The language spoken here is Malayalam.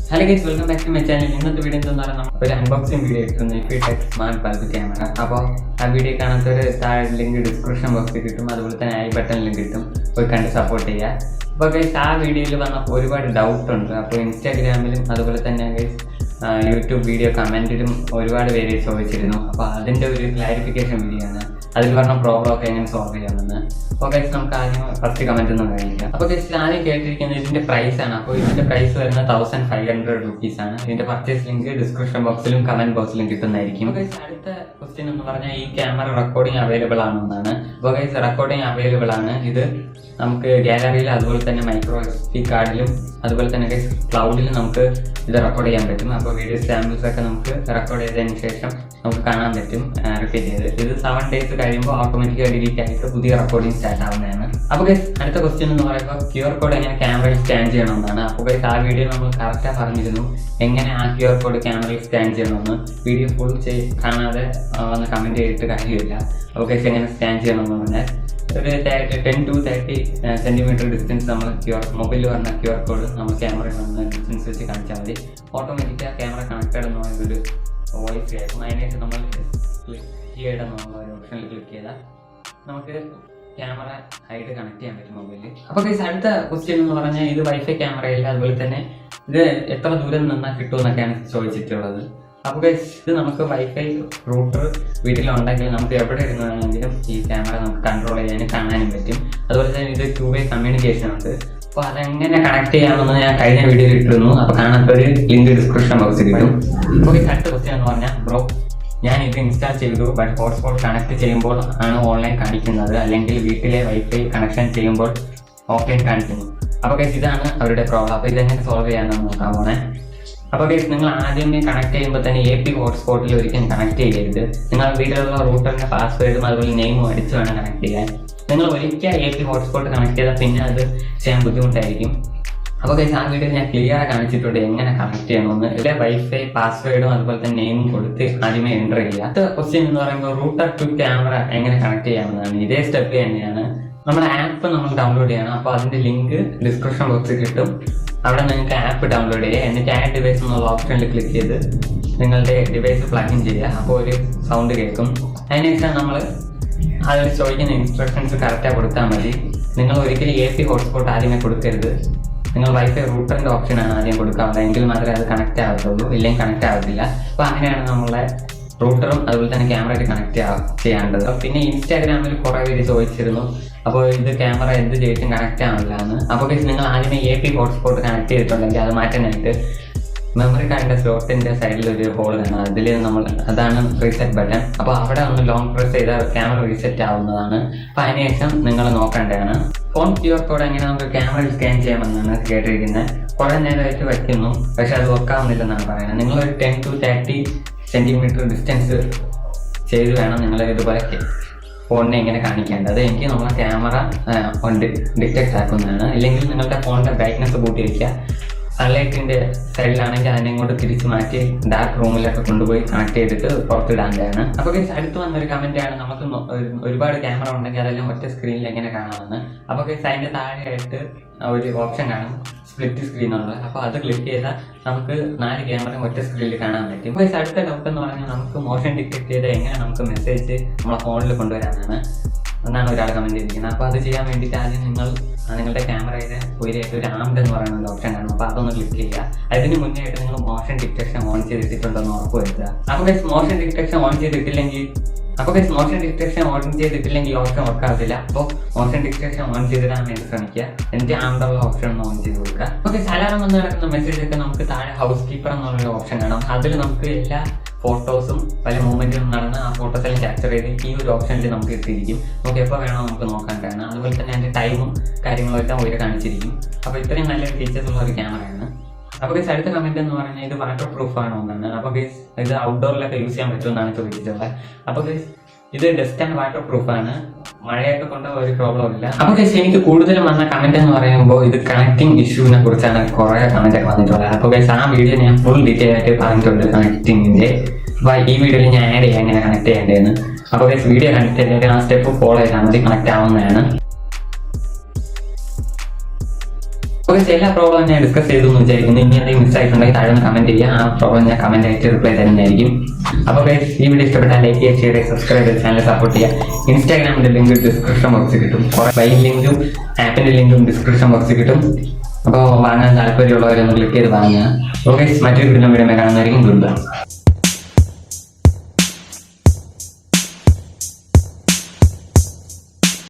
Hello guys, welcome back to my channel. ഇന്നത്തെ വീഡിയോ എന്താണെന്ന് ഒരു അൺബോക്സിംഗ് വീഡിയോ ഇട്ടിരുന്നു Infinitec സ്മാർട്ട് ബൾബ് ക്യാമറ. അപ്പോൾ ആ വീഡിയോ കാണാത്തൊരു താഴെ ലിങ്ക് ഡിസ്ക്രിപ്ഷൻ ബോക്സിൽ കിട്ടും, അതുപോലെ തന്നെ ഐ ബട്ടണിലും കിട്ടും, പോയി കണ്ട് സപ്പോർട്ട് ചെയ്യുക. അപ്പോൾ ഗൈസ് ആ വീഡിയോയിൽ വന്നപ്പോൾ ഒരുപാട് ഡൗട്ട് ഉണ്ട്. അപ്പോൾ ഇൻസ്റ്റാഗ്രാമിലും അതുപോലെ തന്നെ ഗൈസ് യൂട്യൂബ് വീഡിയോ കമൻറ്റിലും ഒരുപാട് പേര് ചോദിച്ചിരുന്നു. അപ്പോൾ അതിൻ്റെ ഒരു ക്ലാരിഫിക്കേഷൻ വീഡിയോ ആണ്. അതിൽ പറഞ്ഞ പ്രോബ്ലം ഒക്കെ എങ്ങനെ സോൾവ് ചെയ്യാമെന്ന്. അപ്പോൾ ഗൈസ് നമുക്ക് ആദ്യം ഫസ്റ്റ് കമൻറ്റ് ഒന്നും കഴിയില്ല. അപ്പോൾ ഗൈസ് ആദ്യം കേട്ടിരിക്കുന്നത് ഇതിൻ്റെ പ്രൈസാണ്. അപ്പോൾ ഇതിൻ്റെ പ്രൈസ് വരുന്നത് 1500 rupees ആണ്. ഇതിൻ്റെ പർച്ചേസ് ലിങ്ക് ഡിസ്ക്രിപ്ഷൻ ബോക്സിലും കമൻറ്റ് ബോക്സിലും കിട്ടുന്നതായിരിക്കും. അപ്പോൾ ഗൈസ് അടുത്ത ക്വസ്റ്റ്യൻ എന്ന് പറഞ്ഞാൽ ഈ ക്യാമറ റെക്കോർഡിംഗ് അവൈലബിൾ ആണെന്നാണ്. അപ്പോൾ ഗൈസ് റെക്കോർഡിംഗ് അവൈലബിൾ ആണ്. ഇത് നമുക്ക് ഗാലറിയിൽ അതുപോലെ തന്നെ മൈക്രോ SD കാർഡിലും അതുപോലെ തന്നെ ഗൈസ് ക്ലൗഡിലും നമുക്ക് ഇത് റെക്കോർഡ് ചെയ്യാൻ പറ്റും. അപ്പോൾ വീഡിയോ സാമ്പിൾസ് ഒക്കെ നമുക്ക് റെക്കോർഡ് ചെയ്തതിന് ശേഷം നമുക്ക് കാണാൻ പറ്റും റിപ്പീറ്റ് ചെയ്ത്. ഇത് 7 days കഴിയുമ്പോൾ ഓട്ടോമാറ്റിക്കായി ഡിലീറ്റ് ആയിട്ട് പുതിയ റെക്കോർഡിംഗ് സ്റ്റാർട്ട് ആവുന്നതാണ്. അപ്പോൾ ഗൈസ് അടുത്ത ക്വസ്റ്റ്യൻ എന്ന് പറയുമ്പോൾ QR കോഡ് എങ്ങനെ ക്യാമറയിൽ സ്കാൻ ചെയ്യണമെന്നാണ്. അപ്പോൾ ഗൈസ് ആ വീഡിയോ നമ്മൾ കറക്റ്റായി പറഞ്ഞിരുന്നു എങ്ങനെ ആ QR കോഡ് ക്യാമറയിൽ സ്കാൻ ചെയ്യണമെന്ന്. വീഡിയോ ഫുൾ കാണാതെ വന്ന് കമൻറ്റ് ചെയ്തിട്ട് കാര്യമില്ല. അപ്പോൾ ഗൈസ് എങ്ങനെ സ്കാൻ ചെയ്യണമെന്ന് പറഞ്ഞാൽ ഒരു 10 to 30 centimeter ഡിസ്റ്റൻസ് നമ്മൾ മൊബൈലിൽ പറഞ്ഞ QR കോഡ് നമ്മൾ ക്യാമറയിൽ വന്ന ഡിസ്റ്റൻസ് വെച്ച് കാണിച്ചാൽ മതി. ഓട്ടോമാറ്റിക്കായി ക്യാമറ കണക്റ്റഡ് എന്ന് പറയുന്നൊരു വോയിസ് കേൾക്കും. അതിനായിട്ട് നമ്മൾ ക്ലിക്ക് എന്നുള്ള ഒരു ഓപ്ഷനിൽ ക്ലിക്ക് ചെയ്താൽ നമുക്ക് ക്യാമറ ആയിട്ട് കണക്ട് ചെയ്യാൻ പറ്റും മൊബൈലിൽ. അപ്പോൾ ഗൈസ് അടുത്ത ക്വസ്റ്റ്യൻ എന്ന് പറഞ്ഞാൽ ഇത് വൈഫൈ ക്യാമറയില്ല, അതുപോലെ തന്നെ ഇത് എത്ര ദൂരം നിന്നാൽ കിട്ടുമെന്നൊക്കെയാണ് ചോദിച്ചിട്ടുള്ളത്. അപ്പോൾ ഗൈസ് ഇത് നമുക്ക് വൈഫൈ റൂട്ടർ വീട്ടിലുണ്ടെങ്കിൽ നമുക്ക് എവിടെ ഇരുന്നാണെങ്കിലും ഈ ക്യാമറ നമുക്ക് കൺട്രോൾ ചെയ്യാനും കാണാനും പറ്റും. അതുപോലെ തന്നെ ഇത് 2-way കമ്മ്യൂണിക്കേഷൻ ഉണ്ട്. അപ്പോൾ അതെങ്ങനെ കണക്ട് ചെയ്യാമെന്ന് ഞാൻ കഴിഞ്ഞ വീഡിയോയിൽ ഇട്ടിരുന്നു. അപ്പോൾ കാണാത്തൊരു ലിങ്ക് ഡിസ്ക്രിപ്ഷൻ ബോക്സിൽ കിട്ടും. അപ്പോൾ ഈ അടുത്ത ക്വസ്റ്റ്യൻ എന്ന് പറഞ്ഞാൽ ബ്രോ ഞാൻ ഇത് ഇൻസ്റ്റാൾ ചെയ്തു, ബട്ട് ഹോട്ട്സ്പോട്ട് കണക്ട് ചെയ്യുമ്പോൾ ആണ് ഓൺലൈൻ കാണിക്കുന്നത്, അല്ലെങ്കിൽ വീട്ടിലെ വൈഫൈ കണക്ഷൻ ചെയ്യുമ്പോൾ ഓഫ്ലൈൻ കാണിക്കുന്നു. അപ്പോൾ ഗൈസ് ഇതാണ് അവരുടെ പ്രോബ്ലം. അപ്പോൾ ഇതെങ്ങനെ സോൾവ് ചെയ്യാമെന്ന് നോക്കാൻ പോണേ. അപ്പോൾ ഗൈസ് നിങ്ങൾ ആദ്യമേ കണക്ട് ചെയ്യുമ്പോൾ തന്നെ AP ഹോട്ട്സ്പോട്ടിൽ ഒരിക്കലും കണക്ട് ചെയ്യരുത്. നിങ്ങൾ വീട്ടിലുള്ള റൂട്ടറിൻ്റെ പാസ്വേഡും അതുപോലെ നെയിമും അടിച്ച് വേണം കണക്ട് ചെയ്യാൻ. നിങ്ങൾ ഒരിക്കൽ AP ഹോട്ട്സ്പോട്ട് കണക്ട് ചെയ്താൽ പിന്നെ അത് ചെയ്യാൻ ബുദ്ധിമുട്ടായിരിക്കും. അപ്പോൾ ഗൈസ് ആ വീഡിയോ ഞാൻ ക്ലിയറായി കാണിച്ചിട്ടുണ്ട് എങ്ങനെ കണക്ട് ചെയ്യണമെന്ന്. ഇവിടെ വൈഫൈ പാസ്വേഡും അതുപോലെ തന്നെ നെയിമും കൊടുത്ത് ആദ്യമേ എൻ്റർ ചെയ്യുക. അടുത്ത ക്വസ്റ്റ്യൻ എന്ന് പറയുമ്പോൾ റൂട്ടർ ടു ക്യാമറ എങ്ങനെ കണക്ട് ചെയ്യാമെന്നാണ്. ഇതേ സ്റ്റെപ്പ് തന്നെയാണ്. നമ്മുടെ ആപ്പ് നമ്മൾ ഡൗൺലോഡ് ചെയ്യണം. അപ്പോൾ അതിൻ്റെ ലിങ്ക് ഡിസ്ക്രിപ്ഷൻ ബോക്സിൽ കിട്ടും. അവിടെ നിങ്ങൾക്ക് ആപ്പ് ഡൗൺലോഡ് ചെയ്യുക. എന്നിട്ട് ആഡ് ഡിവൈസ് എന്നുള്ള ഓപ്ഷനിൽ ക്ലിക്ക് ചെയ്ത് നിങ്ങളുടെ ഡിവൈസ് പ്ലഗിൻ ചെയ്യുക. അപ്പോൾ ഒരു സൗണ്ട് കേൾക്കും. അതിനുശേഷം നമ്മൾ അതിൽ ചോദിക്കുന്ന ഇൻസ്ട്രക്ഷൻസ് കറക്റ്റായി കൊടുത്താൽ മതി. നിങ്ങൾ ഒരിക്കലും AP ഹോട്ട്സ്പോട്ട് ആദ്യമേ കൊടുക്കരുത്. നിങ്ങൾ വൈഫൈ റൂട്ടറിൻ്റെ ഓപ്ഷനാണ് ആദ്യം കൊടുക്കാവുന്നത്. എങ്കിൽ മാത്രമേ അത് കണക്റ്റ് ആവത്തുള്ളൂ, ഇല്ലെങ്കിൽ കണക്റ്റ് ആവത്തില്ല. അപ്പോൾ അങ്ങനെയാണ് നമ്മളെ റൂട്ടറും അതുപോലെ തന്നെ ക്യാമറയായിട്ട് കണക്റ്റ് ചെയ്യേണ്ടത്. പിന്നെ ഇൻസ്റ്റാഗ്രാമിൽ കുറേ പേര് ചോദിച്ചിരുന്നു അപ്പോൾ ഇത് ക്യാമറ എന്ത് ചെയ്തിട്ടും കണക്റ്റ് ആവില്ല എന്ന്. അപ്പോൾ നിങ്ങൾ ആദ്യമേ AP ഹോട്ട്സ്പോട്ട് കണക്ട് ചെയ്തിട്ടുണ്ടെങ്കിൽ അത് മാറ്റാനായിട്ട് മെമ്മറി കാർഡിൻ്റെ സ്ലോട്ടിൻ്റെ സൈഡിൽ ഒരു ഹോൾ കാണാം. അതിൽ അതാണ് റീസെറ്റ് ബട്ടൺ. അപ്പോൾ അവിടെ ഒന്ന് ലോങ് പ്രസ് ചെയ്താൽ ക്യാമറ റീസെറ്റ് ആവുന്നതാണ്. അപ്പോൾ അതിനുശേഷം നിങ്ങൾ നോക്കേണ്ടതാണ്. ഫോൺ QR കോഡ് എങ്ങനെ നമുക്ക് ക്യാമറയിൽ സ്കാൻ ചെയ്യാമെന്നാണ് കേട്ടിരിക്കുന്നത്. കുറേ നേരമായിട്ട് വയ്ക്കുന്നു, പക്ഷേ അത് വർക്കാവുന്നില്ലെന്നാണ് പറയുന്നത്. നിങ്ങളൊരു 10 to 30 centimeter ഡിസ്റ്റൻസ് ചെയ്ത് വേണം നിങ്ങൾ ഇതുപോലെ ഫോണിനെ ഇങ്ങനെ കാണിക്കേണ്ടത്. എനിക്ക് നമ്മളെ ക്യാമറ ഡിറ്റക്ട് ആക്കുന്നതാണ്. ഇല്ലെങ്കിൽ നിങ്ങളുടെ ഫോണിൻ്റെ ബ്രൈറ്റ്നസ് കൂട്ടി വയ്ക്കുക. സൺലൈറ്റിൻ്റെ സൈഡിലാണെങ്കിൽ അതിനെ ഇങ്ങോട്ട് തിരിച്ച് മാറ്റി ഡാർക്ക് റൂമിലൊക്കെ കൊണ്ടുപോയി കണക്ട് ചെയ്തിട്ട് പുറത്തിടാൻ്റെയാണ്. അപ്പോൾ അടുത്ത് വന്നൊരു കമൻറ്റാണ് നമുക്ക് ഒരുപാട് ക്യാമറ ഉണ്ടെങ്കിൽ അതെല്ലാം ഒറ്റ സ്ക്രീനിൽ എങ്ങനെ കാണാമെന്ന്. അപ്പോൾ അതിൻ്റെ താഴെയായിട്ട് ഒരു ഓപ്ഷൻ കാണും സ്പ്ലിറ്റ് സ്ക്രീൻ എന്നുള്ളത്. അപ്പോൾ അത് ക്ലിക്ക് ചെയ്താൽ നമുക്ക് 4 ക്യാമറയും ഒറ്റ സ്ക്രീനിൽ കാണാൻ പറ്റും. അപ്പോൾ അടുത്ത ഡൗട്ട് എന്ന് പറഞ്ഞാൽ നമുക്ക് മോഷൻ ഡിറ്റക്ട് ചെയ്ത് എങ്ങനെ നമുക്ക് മെസ്സേജ് നമ്മളെ ഫോണിൽ കൊണ്ടുവരാനാണ് എന്നാണ് ഒരാൾ കമൻറ്റ് ചെയ്തിരിക്കുന്നത്. അപ്പോൾ അത് ചെയ്യാൻ വേണ്ടിയിട്ട് ആദ്യം നിങ്ങളുടെ ക്യാമറയുടെ ഒരു ആംഡ് എന്ന് പറയുന്ന ഒരു ഓപ്ഷൻ കാണും. അപ്പോൾ അതൊന്ന് ക്ലിക്ക് ചെയ്യുക. അതിന് മുന്നേ ആയിട്ട് നിങ്ങൾ മോഷൻ ഡിറ്റക്ഷൻ ഓൺ ചെയ്തിട്ടുണ്ടെന്ന് ഉറപ്പ് വരുത്തുക. അപ്പോൾ മോഷൻ ഡിറ്റക്ഷൻ ഓൺ ചെയ്തിട്ടില്ലെങ്കിൽ ഈ ഓപ്ഷൻ വർക്കാകത്തില്ല. അപ്പോൾ മോഷൻ ഡിറ്റക്ഷൻ ഓൺ ചെയ്തിടാൻ വേണ്ടി ശ്രമിക്കുക. എന്നിട്ട് ആംഡുള്ള ഓപ്ഷൻ ഒന്ന് ഓൺ ചെയ്ത് കൊടുക്കുക. ഓക്കെ അലാറം വന്ന് നടക്കുന്ന മെസ്സേജൊക്കെ നമുക്ക് താഴെ ഹൗസ് കീപ്പർ എന്നുള്ളൊരു ഓപ്ഷൻ കാണാം. അതിൽ നമുക്ക് എല്ലാ ഫോട്ടോസും പല മൂവ്മെൻറ്റും നടന്ന് ആ ഫോട്ടോസെല്ലാം ക്യാപ്ചർ ചെയ്ത് ഈ ഒരു ഓപ്ഷനിൽ നമുക്ക് എത്തിയിരിക്കും. നമുക്ക് എപ്പോൾ വേണോ നമുക്ക് നോക്കാൻ കഴിയണം. അതുപോലെ തന്നെ അതിൻ്റെ ടൈമും കാര്യങ്ങളും എല്ലാം ഒരു കാണിച്ചിരിക്കും. അപ്പോൾ ഇത്രയും നല്ലൊരു ഫീച്ചേഴ്സ് ഉള്ള ഒരു ക്യാമറയാണ്. അപ്പോൾ അടുത്ത കമൻറ്റ് എന്ന് പറഞ്ഞാൽ ഇത് വാട്ടർ പ്രൂഫ് ആണോ എന്നാണ്. അപ്പോൾ ഇത് ഔട്ട്ഡോറിലൊക്കെ യൂസ് ചെയ്യാൻ പറ്റുമെന്നാണ് ചോദിച്ചിട്ടുള്ളത്. അപ്പോൾ ഇത് ഡസ്റ്റ് ആൻഡ് വാട്ടർ പ്രൂഫാണ്. മഴയൊക്കെ കൊണ്ട് ഒരു പ്രോബ്ലം ഇല്ല. അപ്പോൾ എനിക്ക് കൂടുതലും വന്ന കമൻറ്റ് എന്ന് പറയുമ്പോൾ ഇത് കണക്റ്റിംഗ് ഇഷ്യൂവിനെ കുറിച്ചാണ് കുറേ കമൻറ്റ് ഒക്കെ വന്നിട്ടുള്ളത്. അപ്പോൾ ആ വീഡിയോ ഞാൻ ഫുൾ ഡീറ്റെയിൽ ആയിട്ട് പറഞ്ഞിട്ടുണ്ട് കണക്റ്റിങ്ങിൻ്റെ. അപ്പോൾ ഈ വീഡിയോയിൽ ഞാൻ ആഡ് ചെയ്യാൻ എങ്ങനെ കണക്ട് ചെയ്യേണ്ടതെന്ന്. അപ്പോൾ വീഡിയോ കണക്ട് ചെയ്തിട്ട് ആ സ്റ്റെപ്പ് ഫോളോ ചെയ്താൽ മതി, കണക്ട് ആവുന്നതാണ്. ഓക്കെ, എല്ലാ പ്രോബ്ലം ഞാൻ ഡിസ്കസ് ചെയ്തു എന്ന് വിചാരിക്കുന്നു. ഇനി എന്തെങ്കിലും മിസ് ആയിട്ടുണ്ടെങ്കിൽ താഴെ ഒന്ന് കമന്റ് ചെയ്യുക. ആ പ്രോബ്ലം ഞാൻ കമന്റ് ആയിട്ട് റിപ്ലൈ തരുന്നതായിരിക്കും. അപ്പോൾ ഈ വീഡിയോ ഇഷ്ടപ്പെട്ടാൽ ലൈക്ക് ചെയ്യുക, ഷെയർ ചെയ്യുക, സബ്സ്ക്രൈബ് ചെയ്ത് ചാനൽ സപ്പോർട്ട് ചെയ്യുക. ഇൻസ്റ്റാഗ്രാമിന്റെ ലിങ്ക് ഡിസ്ക്രിപ്ഷൻ ബോക്സിൽ കിട്ടും. ബൈ ലിങ്കും ആപ്പിന്റെ ലിങ്കും ഡിസ്ക്രിപ്ഷൻ ബോക്സിൽ കിട്ടും. അപ്പോൾ വാങ്ങാൻ താല്പര്യമുള്ളവരൊന്ന് ക്ലിക്ക് ചെയ്ത് വാങ്ങുക. ഓക്കെ, മറ്റൊരു വീഡിയോ കാണുന്നതായിരിക്കും. Good bye.